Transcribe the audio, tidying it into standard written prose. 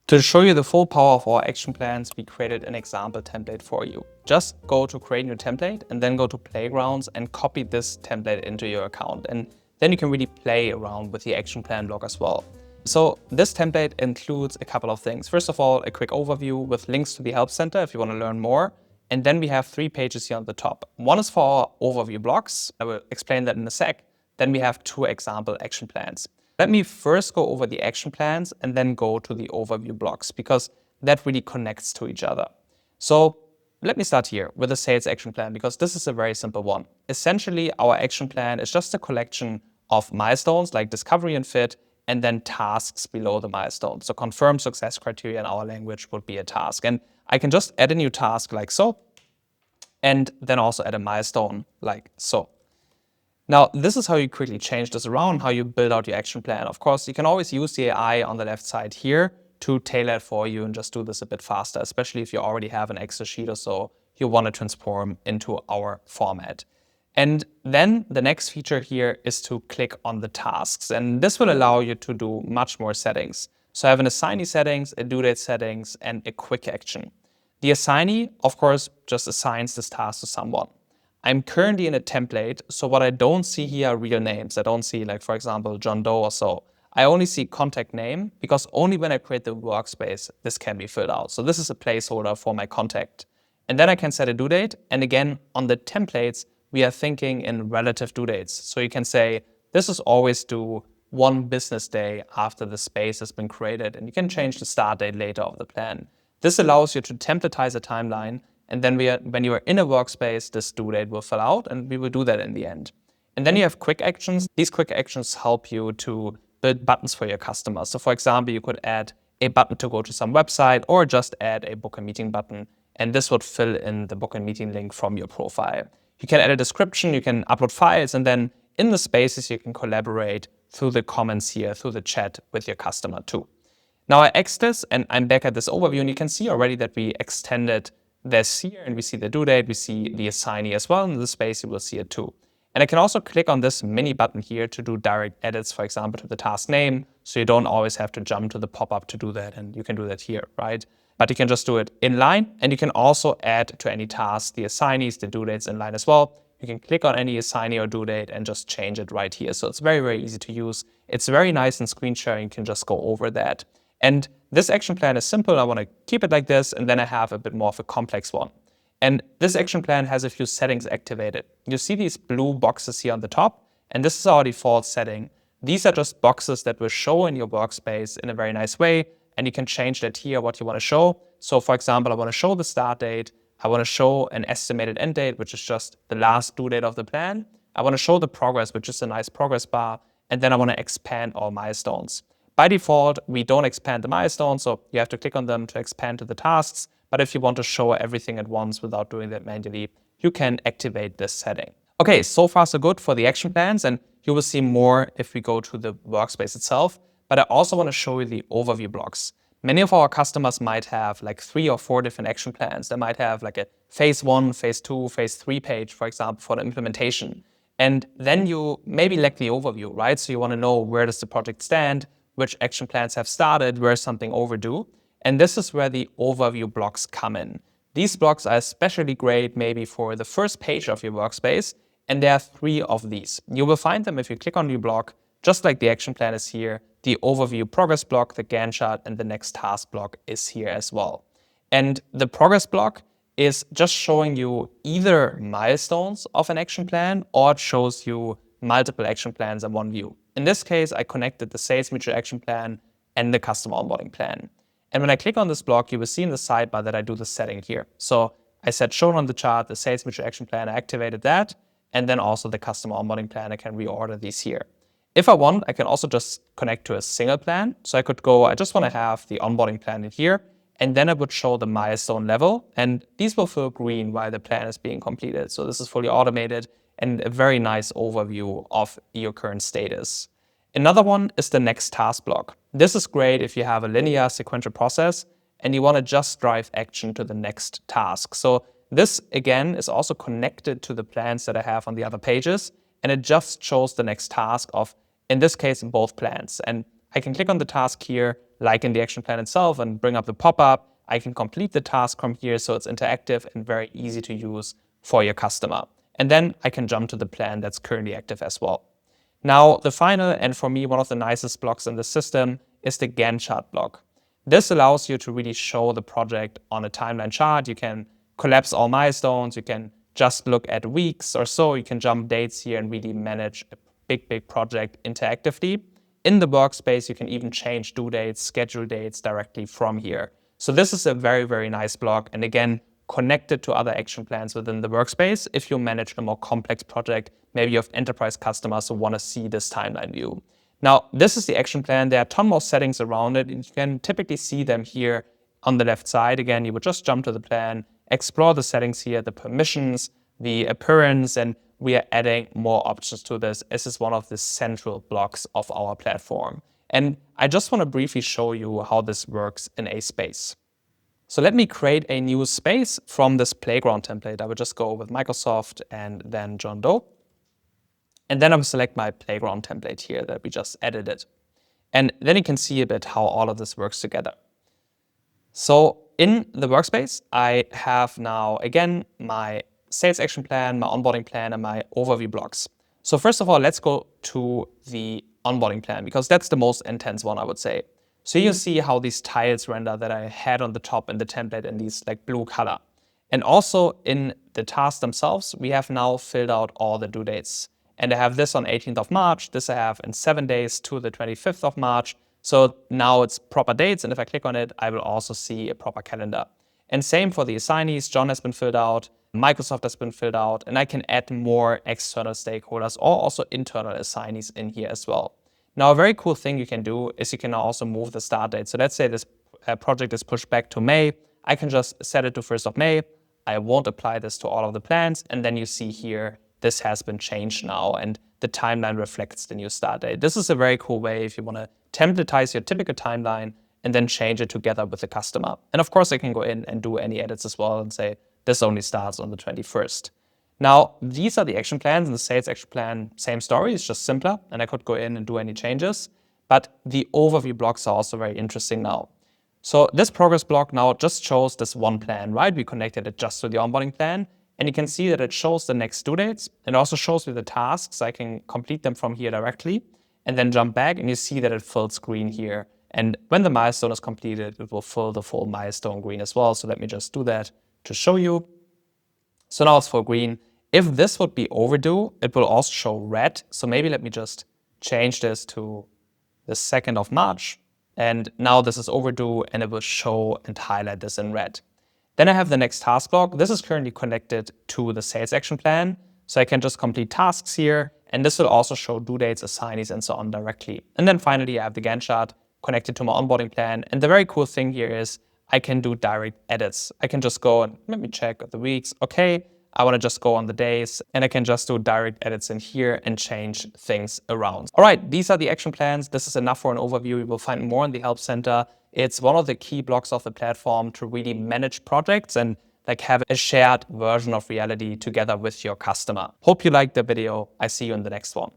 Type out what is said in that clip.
To show you the full power of our action plans, we created an example template for you. Just go to create new template and then go to Playgrounds and copy this template into your account. And then you can really play around with the action plan block as well. So this template includes a couple of things. First of all, a quick overview with links to the Help Center if you want to learn more. And then we have 3 pages here on the top. One is for our overview blocks. I will explain that in a sec. Then we have 2 example action plans. Let me first go over the action plans and then go to the overview blocks because that really connects to each other. So let me start here with the sales action plan because this is a very simple one. Essentially, our action plan is just a collection of milestones like discovery and fit, and then tasks below the milestone. So confirm success criteria in our language would be a task. And I can just add a new task like so, and then also add a milestone like so. Now, this is how you quickly change this around, how you build out your action plan. Of course, you can always use the AI on the left side here to tailor it for you and just do this a bit faster, especially if you already have an Excel sheet or so you want to transform into our format. And then the next feature here is to click on the tasks. And this will allow you to do much more settings. So I have an assignee settings, a due date settings, and a quick action. The assignee, of course, just assigns this task to someone. I'm currently in a template, so what I don't see here are real names. I don't see, like, for example, John Doe or so. I only see contact name because only when I create the workspace, this can be filled out. So this is a placeholder for my contact. And then I can set a due date. And again, on the templates, we are thinking in relative due dates. So you can say, this is always due 1 business day after the space has been created. And you can change the start date later of the plan. This allows you to templatize a timeline. And then when you are in a workspace, this due date will fill out, and we will do that in the end. And then you have quick actions. These quick actions help you to build buttons for your customers. So for example, you could add a button to go to some website or just add a book a meeting button. And this would fill in the book and meeting link from your profile. You can add a description, you can upload files, and then in the spaces, you can collaborate through the comments here, through the chat with your customer too. Now I X this and I'm back at this overview, and you can see already that we extended this here, and we see the due date, we see the assignee as well. In the space, you will see it too. And I can also click on this mini button here to do direct edits, for example, to the task name. So you don't always have to jump to the pop-up to do that, and you can do that here, right? But you can just do it inline, and you can also add to any task the assignees, the due dates inline as well. You can click on any assignee or due date and just change it right here. So it's very, very easy to use. It's very nice in screen sharing. You can just go over that. And this action plan is simple. I want to keep it like this, and then I have a bit more of a complex one. And this action plan has a few settings activated. You see these blue boxes here on the top, and this is our default setting. These are just boxes that will show in your workspace in a very nice way, and you can change that here, what you want to show. So for example, I want to show the start date. I want to show an estimated end date, which is just the last due date of the plan. I want to show the progress, which is a nice progress bar, and then I want to expand all milestones. By default, we don't expand the milestones, so you have to click on them to expand to the tasks. But if you want to show everything at once without doing that manually, you can activate this setting. Okay, so far so good for the action plans, and you will see more if we go to the workspace itself. But I also want to show you the overview blocks. Many of our customers might have like 3 or 4 different action plans. They might have like a phase 1, phase 2, phase 3 page, for example, for the implementation. And then you maybe lack the overview, right? So you want to know, where does the project stand? Which action plans have started, where is something overdue. And this is where the overview blocks come in. These blocks are especially great maybe for the first page of your workspace, and there are 3 of these. You will find them if you click on new block, just like the action plan is here, the overview progress block, the Gantt chart, and the next task block is here as well. And the progress block is just showing you either milestones of an action plan, or it shows you multiple action plans in one view. In this case, I connected the sales mutual action plan and the customer onboarding plan. And when I click on this block, you will see in the sidebar that I do the setting here. So I said shown on the chart, the sales mutual action plan, I activated that, and then also the customer onboarding plan, I can reorder these here. If I want, I can also just connect to a single plan. So I could go, I just want to have the onboarding plan in here, and then I would show the milestone level, and these will fill green while the plan is being completed. So this is fully automated and a very nice overview of your current status. Another one is the next task block. This is great if you have a linear sequential process and you want to just drive action to the next task. So this, again, is also connected to the plans that I have on the other pages, and it just shows the next task of, in this case, both plans. And I can click on the task here like in the action plan itself and bring up the pop-up. I can complete the task from here, so it's interactive and very easy to use for your customer. And then I can jump to the plan that's currently active as well. Now, the final, and for me, one of the nicest blocks in the system is the Gantt chart block. This allows you to really show the project on a timeline chart. You can collapse all milestones. You can just look at weeks or so. You can jump dates here and really manage a big project interactively. In the workspace, you can even change due dates, schedule dates directly from here. So this is a very nice block. And again, connected to other action plans within the workspace if you manage a more complex project. Maybe you have enterprise customers who want to see this timeline view. Now, this is the action plan. There are a ton more settings around it. You can typically see them here on the left side. Again, you would just jump to the plan, explore the settings here, the permissions, the appearance, and we are adding more options to this. This is one of the central blocks of our platform. And I just want to briefly show you how this works in a space. So let me create a new space from this playground template. I would just go with Microsoft and then John Doe. And then I will select my playground template here that we just edited. And then you can see a bit how all of this works together. So in the workspace, I have now, again, my sales action plan, my onboarding plan, and my overview blocks. So first of all, let's go to the onboarding plan, because that's the most intense one, I would say. So you see how these tiles render that I had on the top in the template in these like blue color. And also in the tasks themselves, we have now filled out all the due dates. And I have this on 18th of March, this I have in 7 days to the 25th of March. So now it's proper dates, and if I click on it, I will also see a proper calendar. And same for the assignees, John has been filled out, Microsoft has been filled out, and I can add more external stakeholders or also internal assignees in here as well. Now, a very cool thing you can do is you can also move the start date. So let's say this project is pushed back to May. I can just set it to 1st of May. I won't apply this to all of the plans. And then you see here, this has been changed now and the timeline reflects the new start date. This is a very cool way if you want to templatize your typical timeline and then change it together with the customer. And of course, I can go in and do any edits as well and say, this only starts on the 21st. Now, these are the action plans. In the sales action plan, same story, it's just simpler, and I could go in and do any changes. But the overview blocks are also very interesting now. So this progress block now just shows this one plan, right? We connected it just to the onboarding plan, and you can see that it shows the next due dates. It also shows me the tasks. I can complete them from here directly, and then jump back, and you see that it fills green here. And when the milestone is completed, it will fill the full milestone green as well. So let me just do that to show you. So now it's full green. If this would be overdue, it will also show red. So maybe let me just change this to the 2nd of March. And now this is overdue and it will show and highlight this in red. Then I have the next task block. This is currently connected to the sales action plan. So I can just complete tasks here. And this will also show due dates, assignees, and so on directly. And then finally, I have the Gantt chart connected to my onboarding plan. And the very cool thing here is I can do direct edits. I can just go and let me check the weeks. Okay, I want to just go on the days and I can just do direct edits in here and change things around. All right, these are the action plans. This is enough for an overview. You will find more in the Help Center. It's one of the key blocks of the platform to really manage projects and like have a shared version of reality together with your customer. Hope you liked the video. I see you in the next one.